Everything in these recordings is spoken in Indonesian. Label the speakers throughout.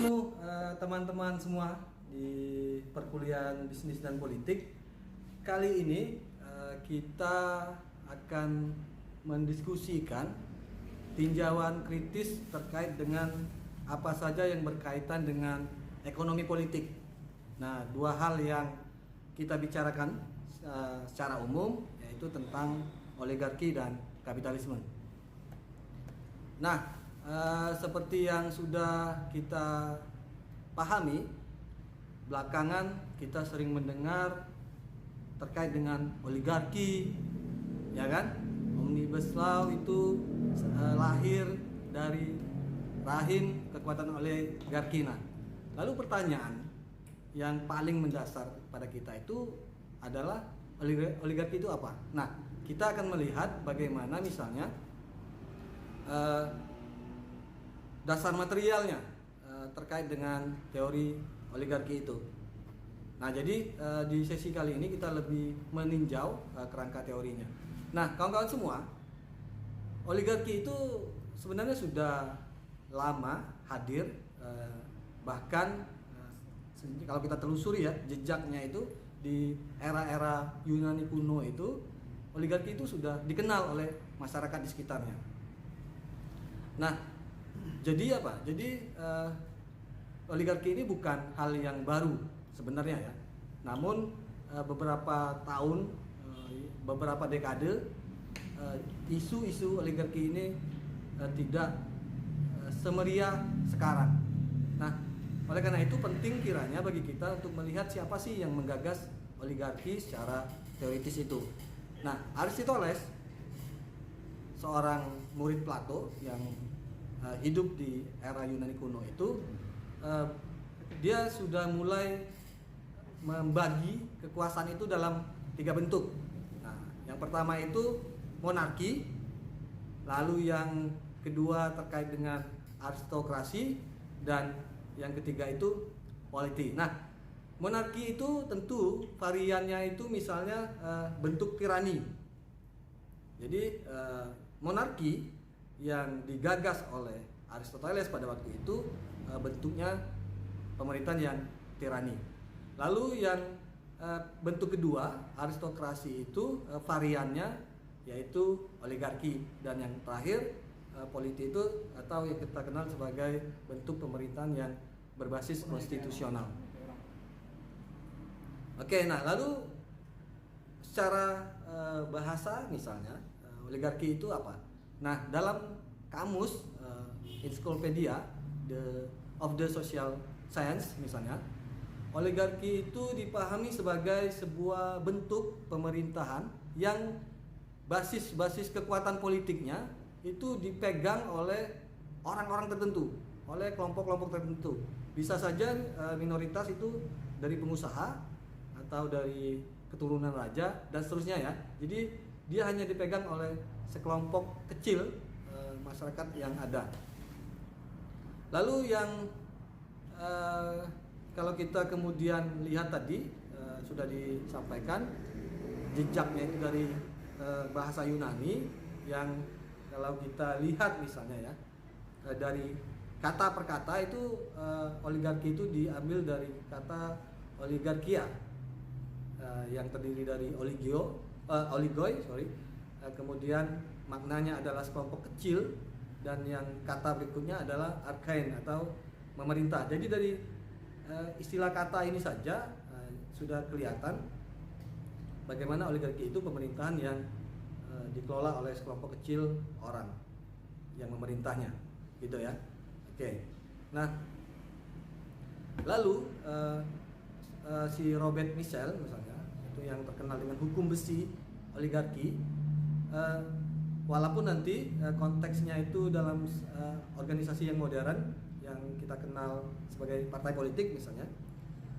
Speaker 1: ketemu teman-teman semua di perkuliahan bisnis dan politik. Kali ini kita akan mendiskusikan tinjauan kritis terkait dengan apa saja yang berkaitan dengan ekonomi politik. Nah, dua hal yang kita bicarakan secara umum yaitu tentang oligarki dan kapitalisme. Nah, seperti yang sudah kita pahami, belakangan kita sering mendengar terkait dengan oligarki, ya kan? Omnibus Law itu lahir dari rahim kekuatan oligarki. Nah, lalu pertanyaan yang paling mendasar pada kita itu adalah oligarki itu apa? Nah, kita akan melihat bagaimana misalnya dasar materialnya terkait dengan teori oligarki itu. Nah, jadi di sesi kali ini kita lebih meninjau kerangka teorinya. Nah, kawan-kawan semua, oligarki itu sebenarnya sudah lama hadir, bahkan kalau kita telusuri ya jejaknya itu di era-era Yunani kuno itu oligarki itu sudah dikenal oleh masyarakat di sekitarnya. Nah, jadi apa? Jadi oligarki ini bukan hal yang baru sebenarnya ya. Namun beberapa tahun, beberapa dekade, isu-isu oligarki ini tidak semeriah sekarang. Nah, oleh karena itu penting kiranya bagi kita untuk melihat siapa sih yang menggagas oligarki secara teoritis itu. Nah, Aristoteles, seorang murid Plato yang hidup di era Yunani kuno itu, dia sudah mulai membagi kekuasaan itu dalam 3 bentuk. Nah, yang pertama itu monarki, lalu yang kedua terkait dengan aristokrasi, dan yang ketiga itu politi. Nah, monarki itu tentu variannya itu misalnya bentuk tirani. Jadi monarki yang digagas oleh Aristoteles pada waktu itu bentuknya pemerintahan yang tirani. Lalu yang bentuk kedua, aristokrasi itu variannya yaitu oligarki, dan yang terakhir politi itu atau yang kita kenal sebagai bentuk pemerintahan yang berbasis konstitusional. Oke, nah lalu secara bahasa misalnya oligarki itu apa? Nah, dalam kamus Encyclopedia of the Social Science misalnya, oligarki itu dipahami sebagai sebuah bentuk pemerintahan yang basis kekuatan politiknya itu dipegang oleh orang-orang tertentu, oleh kelompok-kelompok tertentu. Bisa saja minoritas itu dari pengusaha atau dari keturunan raja dan seterusnya ya. Jadi dia hanya dipegang oleh sekelompok kecil masyarakat yang ada. Lalu yang kalau kita kemudian lihat tadi sudah disampaikan jejaknya itu dari bahasa Yunani, yang kalau kita lihat misalnya ya dari kata per kata itu oligarki itu diambil dari kata oligarkia yang terdiri dari oligoi, kemudian maknanya adalah sekelompok kecil, dan yang kata berikutnya adalah arkain atau memerintah. Jadi dari istilah kata ini saja sudah kelihatan bagaimana oligarki itu pemerintahan yang dikelola oleh sekelompok kecil orang yang memerintahnya, gitu ya. Oke. Nah, lalu si Robert Michel misalnya, itu yang terkenal dengan hukum besi oligarki, walaupun nanti konteksnya itu dalam organisasi yang modern yang kita kenal sebagai partai politik misalnya.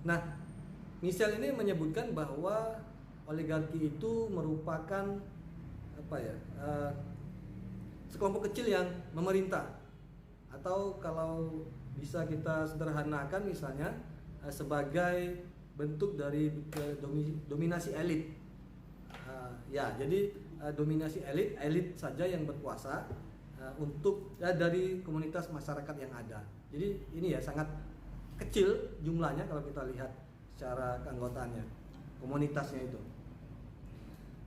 Speaker 1: Nah, Michel ini menyebutkan bahwa oligarki itu merupakan sekelompok kecil yang memerintah, atau kalau bisa kita sederhanakan misalnya sebagai bentuk dari dominasi elit. Jadi dominasi elit saja yang berkuasa untuk dari komunitas masyarakat yang ada. Jadi ini ya sangat kecil jumlahnya kalau kita lihat secara keanggotaannya, komunitasnya itu.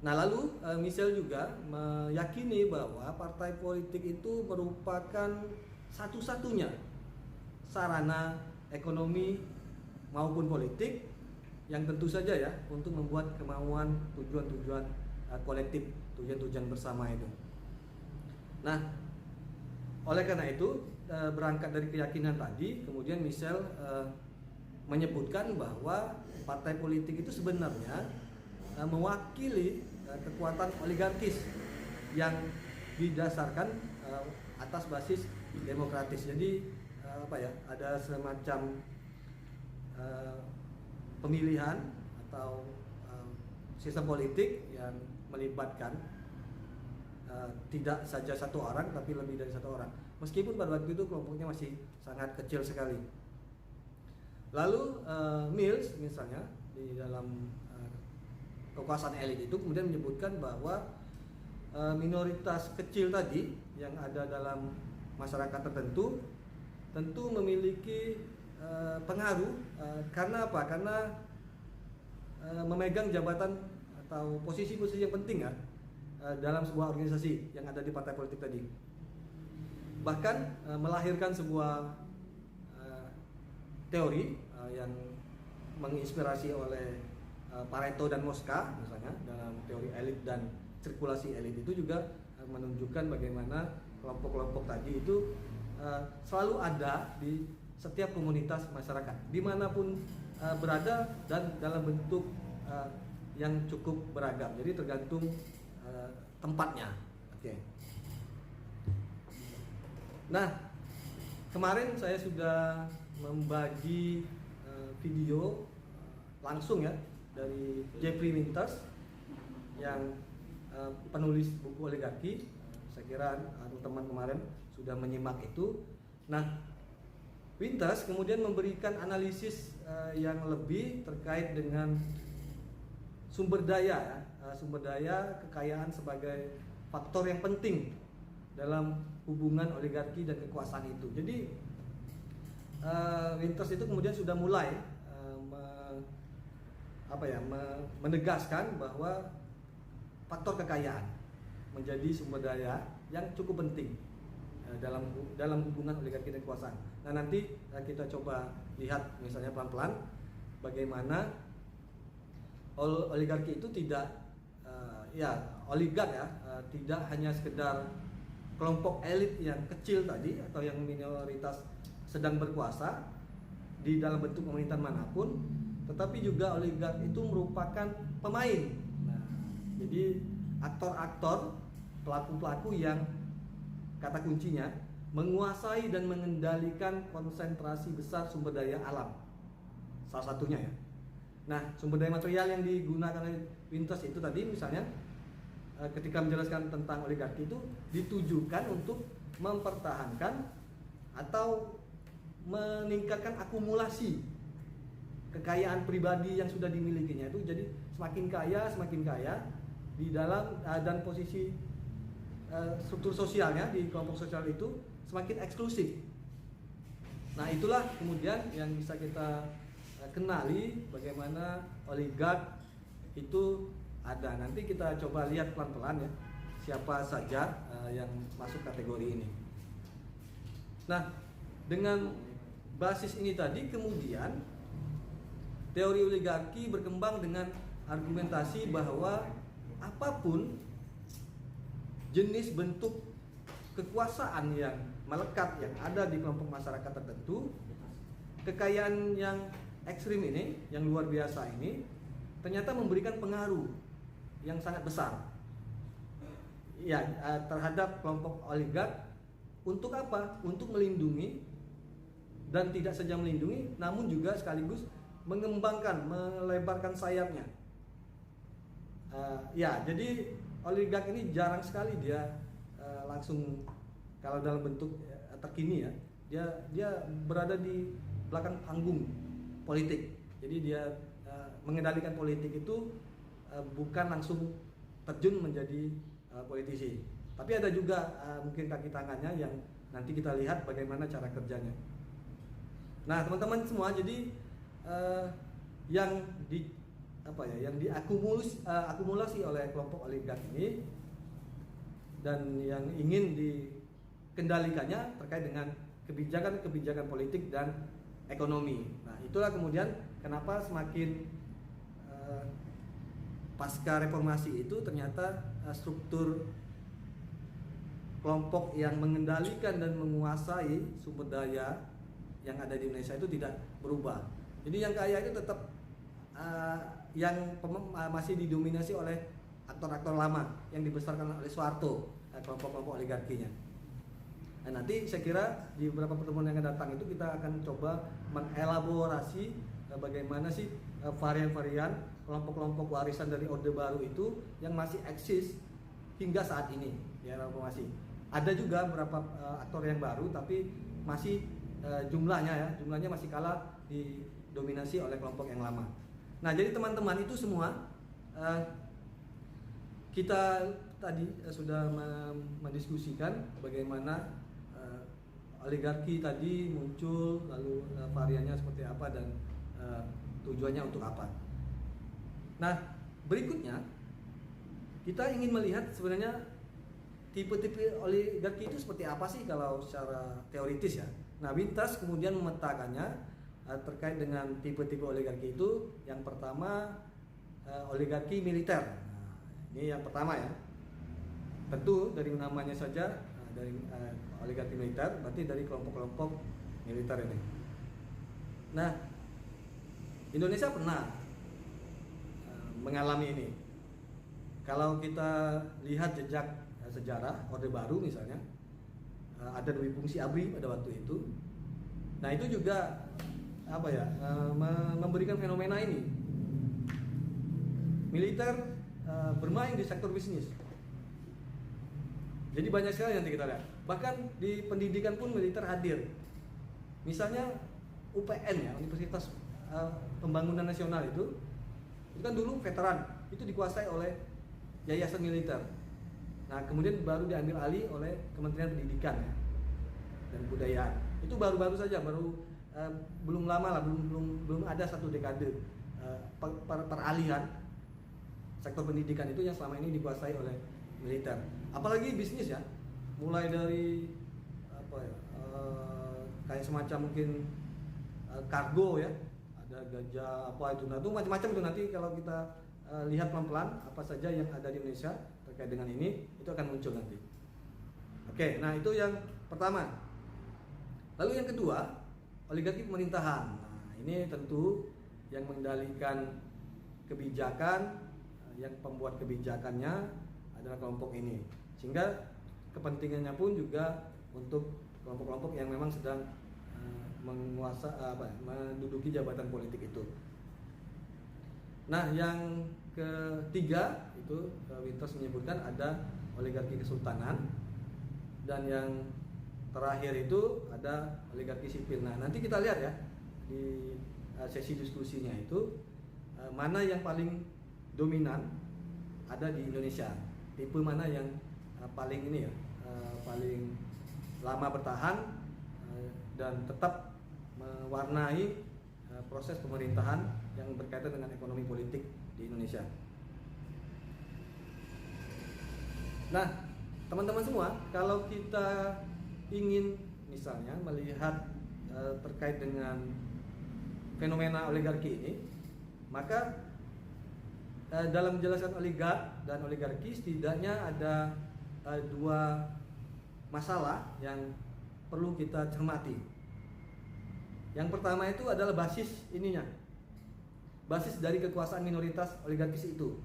Speaker 1: Nah lalu Michel juga meyakini bahwa partai politik itu merupakan satu-satunya sarana ekonomi maupun politik yang tentu saja ya untuk membuat kemauan tujuan-tujuan kolektif, tujuan-tujuan bersama itu. Nah, oleh karena itu berangkat dari keyakinan tadi, kemudian Michel menyebutkan bahwa partai politik itu sebenarnya mewakili kekuatan oligarkis yang didasarkan atas basis demokratis. Jadi ada semacam pemilihan atau sistem politik yang melibatkan tidak saja satu orang tapi lebih dari satu orang, meskipun pada waktu itu kelompoknya masih sangat kecil sekali. Lalu Mills misalnya di dalam kekuasaan elit itu kemudian menyebutkan bahwa minoritas kecil tadi yang ada dalam masyarakat tertentu tentu memiliki pengaruh karena apa? Karena memegang jabatan atau posisi-posisi yang penting ya dalam sebuah organisasi yang ada di partai politik tadi. Bahkan melahirkan sebuah teori yang menginspirasi oleh Pareto dan Mosca misalnya dalam teori elit dan sirkulasi elit itu juga menunjukkan bagaimana kelompok-kelompok tadi itu selalu ada di setiap komunitas masyarakat dimanapun berada dan dalam bentuk yang cukup beragam, jadi tergantung tempatnya. Oke. Nah, kemarin saya sudah membagi video langsung ya dari Jeffrey Winters yang penulis buku Oligarki. Saya kira teman-teman kemarin sudah menyimak itu. Nah, Winters kemudian memberikan analisis yang lebih terkait dengan sumber daya kekayaan sebagai faktor yang penting dalam hubungan oligarki dan kekuasaan itu. Jadi Winters itu kemudian sudah mulai menegaskan bahwa faktor kekayaan menjadi sumber daya yang cukup penting dalam hubungan oligarki dan kekuasaan. Nah, nanti kita coba lihat misalnya pelan-pelan bagaimana oligarki itu tidak tidak hanya sekedar kelompok elit yang kecil tadi atau yang minoritas sedang berkuasa di dalam bentuk pemerintahan manapun, tetapi juga oligark itu merupakan pemain. Nah, jadi aktor-aktor, pelaku-pelaku yang kata kuncinya menguasai dan mengendalikan konsentrasi besar sumber daya alam. Salah satunya ya. Nah, sumber daya material yang digunakan oleh Winters itu tadi misalnya ketika menjelaskan tentang oligarki itu ditujukan untuk mempertahankan atau meningkatkan akumulasi kekayaan pribadi yang sudah dimilikinya itu, jadi semakin kaya di dalam dan posisi struktur sosialnya di kelompok sosial itu semakin eksklusif. Nah, itulah kemudian yang bisa kita kenali bagaimana oligark itu ada. Nanti kita coba lihat pelan-pelan ya siapa saja yang masuk kategori ini. Nah, dengan basis ini tadi kemudian teori oligarki berkembang dengan argumentasi bahwa apapun jenis bentuk kekuasaan yang melekat yang ada di kelompok masyarakat tertentu, kekayaan yang ekstrim ini, yang luar biasa ini ternyata memberikan pengaruh yang sangat besar ya terhadap kelompok oligark. Untuk apa? Untuk melindungi, dan tidak saja melindungi namun juga sekaligus mengembangkan, melebarkan sayapnya. Jadi oligark ini jarang sekali dia langsung kalau dalam bentuk terkini ya dia berada di belakang panggung politik. Jadi dia mengendalikan politik itu bukan langsung terjun menjadi politisi. Tapi ada juga mungkin kaki tangannya yang nanti kita lihat bagaimana cara kerjanya. Nah, teman-teman semua, jadi yang di yang diakumulasi oleh kelompok oligark ini dan yang ingin dikendalikannya terkait dengan kebijakan-kebijakan politik dan ekonomi. Nah, itulah kemudian kenapa semakin pasca reformasi itu ternyata struktur kelompok yang mengendalikan dan menguasai sumber daya yang ada di Indonesia itu tidak berubah. Jadi yang kaya itu tetap masih didominasi oleh aktor-aktor lama yang dibesarkan oleh Soeharto, kelompok-kelompok oligarkinya. Nah, nanti saya kira di beberapa pertemuan yang akan datang itu kita akan coba mengelaborasi bagaimana sih varian-varian kelompok-kelompok warisan dari Orde Baru itu yang masih eksis hingga saat ini di era reformasi. Ada juga beberapa aktor yang baru, tapi masih jumlahnya masih kalah didominasi oleh kelompok yang lama. Nah, jadi teman-teman itu semua kita tadi sudah mendiskusikan bagaimana oligarki tadi muncul, lalu variannya seperti apa dan tujuannya untuk apa. Nah, berikutnya kita ingin melihat sebenarnya tipe-tipe oligarki itu seperti apa sih kalau secara teoritis ya. Nah, Wintas kemudian memetakannya terkait dengan tipe-tipe oligarki itu. Yang pertama oligarki militer. Nah, ini yang pertama ya. Tentu dari namanya saja dari oligarki militer, berarti dari kelompok-kelompok militer ini. Nah, Indonesia pernah mengalami ini. Kalau kita lihat jejak sejarah Orde Baru misalnya, ada Dwi Fungsi ABRI pada waktu itu. Nah, itu juga memberikan fenomena ini. Militer bermain di sektor bisnis. Jadi banyak sekali nanti kita lihat. Bahkan di pendidikan pun militer hadir. Misalnya UPN ya, Universitas Pembangunan Nasional itu kan dulu veteran, itu dikuasai oleh yayasan militer. Nah, kemudian baru diambil alih oleh Kementerian Pendidikan ya, dan Kebudayaan. Itu baru-baru saja, belum lama lah, belum ada satu dekade peralihan sektor pendidikan itu yang selama ini dikuasai oleh militer. Apalagi bisnis ya, mulai dari kayak semacam mungkin kargo ya, ada gajah apa itu, nah itu macam-macam itu. Nanti kalau kita lihat pelan-pelan apa saja yang ada di Indonesia terkait dengan ini, itu akan muncul nanti. Oke, nah itu yang pertama. Lalu yang kedua, oligarki pemerintahan. Nah, ini tentu yang mengendalikan kebijakan, yang pembuat kebijakannya adalah kelompok ini. Sehingga kepentingannya pun juga untuk kelompok-kelompok yang memang sedang menduduki jabatan politik itu. Nah, yang ketiga itu Wintos menyebutkan ada oligarki kesultanan, dan yang terakhir itu ada oligarki sipil. Nah, nanti kita lihat ya di sesi diskusinya itu mana yang paling dominan ada di Indonesia, tipe mana yang paling ini ya, paling lama bertahan dan tetap mewarnai proses pemerintahan yang berkaitan dengan ekonomi politik di Indonesia. Nah, teman-teman semua, kalau kita ingin misalnya melihat terkait dengan fenomena oligarki ini, maka dalam menjelaskan oligark dan oligarki setidaknya ada dua masalah yang perlu kita cermati. Yang pertama itu adalah basis ininya, basis dari kekuasaan minoritas oligarkis itu.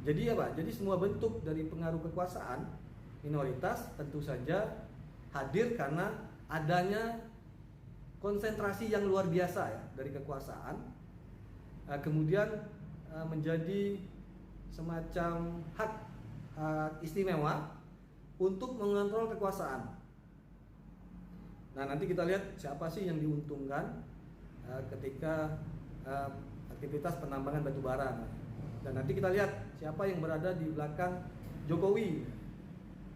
Speaker 1: Jadi apa? Jadi semua bentuk dari pengaruh kekuasaan minoritas tentu saja hadir karena adanya konsentrasi yang luar biasa ya dari kekuasaan, kemudian menjadi semacam hak istimewa untuk mengontrol kekuasaan. Nah, nanti kita lihat siapa sih yang diuntungkan ketika aktivitas penambangan batu bara. Dan nanti kita lihat siapa yang berada di belakang Jokowi,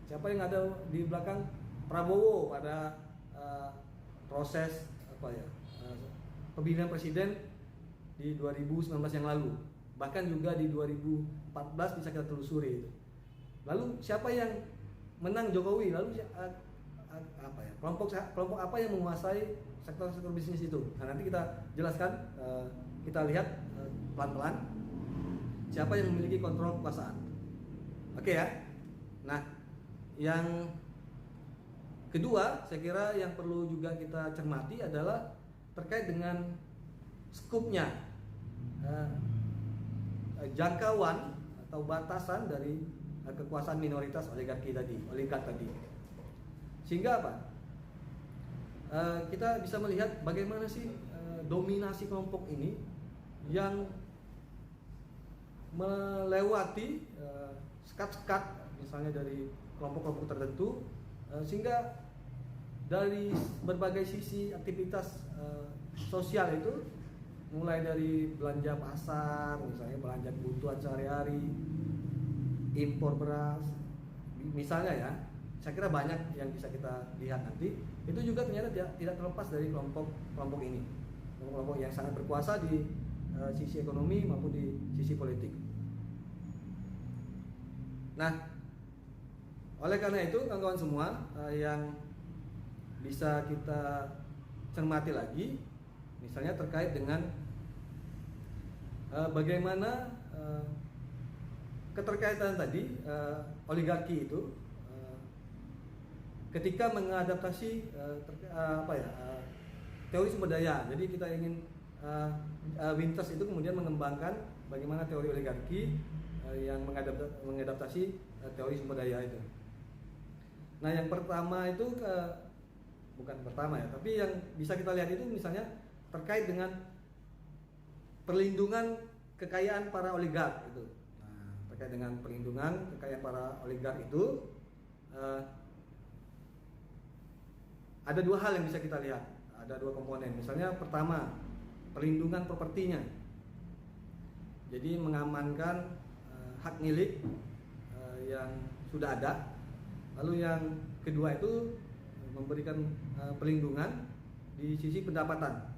Speaker 1: siapa yang ada di belakang Prabowo pada proses pemilihan presiden di 2019 yang lalu, bahkan juga di 2014 bisa kita telusuri itu. Lalu siapa yang menang Jokowi? Lalu kelompok apa yang menguasai sektor-sektor bisnis itu? Nah, nanti kita jelaskan, kita lihat pelan-pelan siapa yang memiliki kontrol kekuasaan. Oke ya. Nah, yang kedua saya kira yang perlu juga kita cermati adalah terkait dengan skupnya, jangkauan atau batasan dari kekuasaan minoritas oligark tadi. Sehingga apa? Kita bisa melihat bagaimana sih dominasi kelompok ini yang melewati sekat-sekat misalnya dari kelompok-kelompok tertentu, sehingga dari berbagai sisi aktivitas sosial itu, mulai dari belanja pasar, misalnya belanja kebutuhan sehari-hari, impor beras, misalnya ya, saya kira banyak yang bisa kita lihat nanti. Itu juga ternyata tidak terlepas dari kelompok ini, kelompok yang sangat berkuasa di sisi ekonomi maupun di sisi politik. Nah, oleh karena itu kawan-kawan semua, yang bisa kita cermati lagi, misalnya terkait dengan bagaimana keterkaitan tadi oligarki itu ketika mengadaptasi teori sumber daya. Jadi kita ingin Winters itu kemudian mengembangkan bagaimana teori oligarki yang mengadaptasi teori sumber daya itu. Nah, yang pertama itu bukan pertama ya, tapi yang bisa kita lihat itu misalnya terkait dengan perlindungan kekayaan para oligark itu. Nah, terkait dengan perlindungan kekayaan para oligark itu ada dua hal yang bisa kita lihat, ada dua komponen. Misalnya pertama, perlindungan propertinya. Jadi mengamankan hak milik yang sudah ada. Lalu yang kedua itu memberikan perlindungan di sisi pendapatan.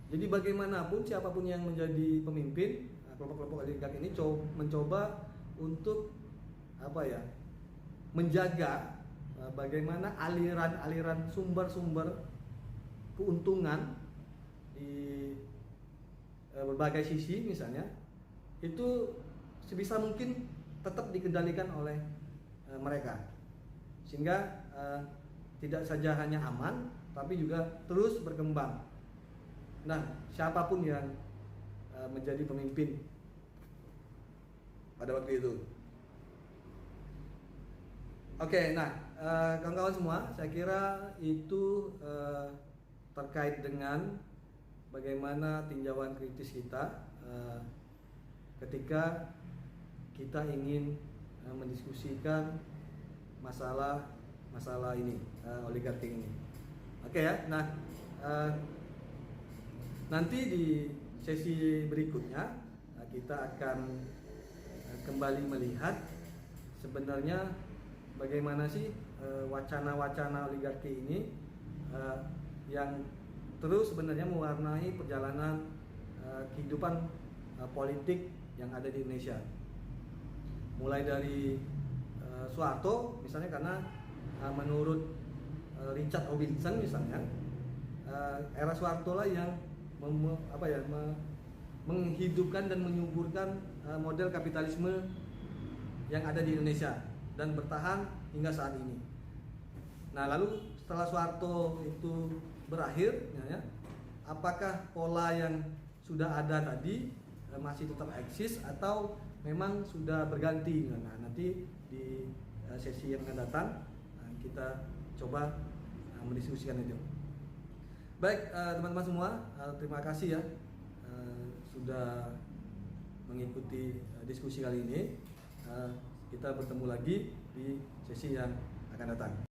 Speaker 1: Jadi bagaimanapun siapapun yang menjadi pemimpin, kelompok-kelompok oligark ini mencoba untuk menjaga bagaimana aliran-aliran sumber-sumber keuntungan di berbagai sisi misalnya itu sebisa mungkin tetap dikendalikan oleh mereka, sehingga tidak saja hanya aman tapi juga terus berkembang. Nah, siapapun yang menjadi pemimpin pada waktu itu. Oke, nah kawan-kawan semua, saya kira itu terkait dengan bagaimana tinjauan kritis kita ketika kita ingin mendiskusikan masalah ini, oligarki ini. Oke ya, nah nanti di sesi berikutnya kita akan kembali melihat sebenarnya bagaimana sih wacana-wacana oligarki ini yang terus sebenarnya mewarnai perjalanan kehidupan politik yang ada di Indonesia. Mulai dari Soeharto misalnya, karena menurut Richard Robinson misalnya, era Soeharto lah yang menghidupkan dan menyuburkan model kapitalisme yang ada di Indonesia dan bertahan hingga saat ini. Nah, lalu setelah Soeharto itu berakhir, ya, apakah pola yang sudah ada tadi masih tetap eksis atau memang sudah berganti? Nah, nanti di sesi yang akan datang kita coba mendiskusikan itu. Baik, teman-teman semua, terima kasih ya sudah mengikuti diskusi kali ini. Kita bertemu lagi di sesi yang akan datang.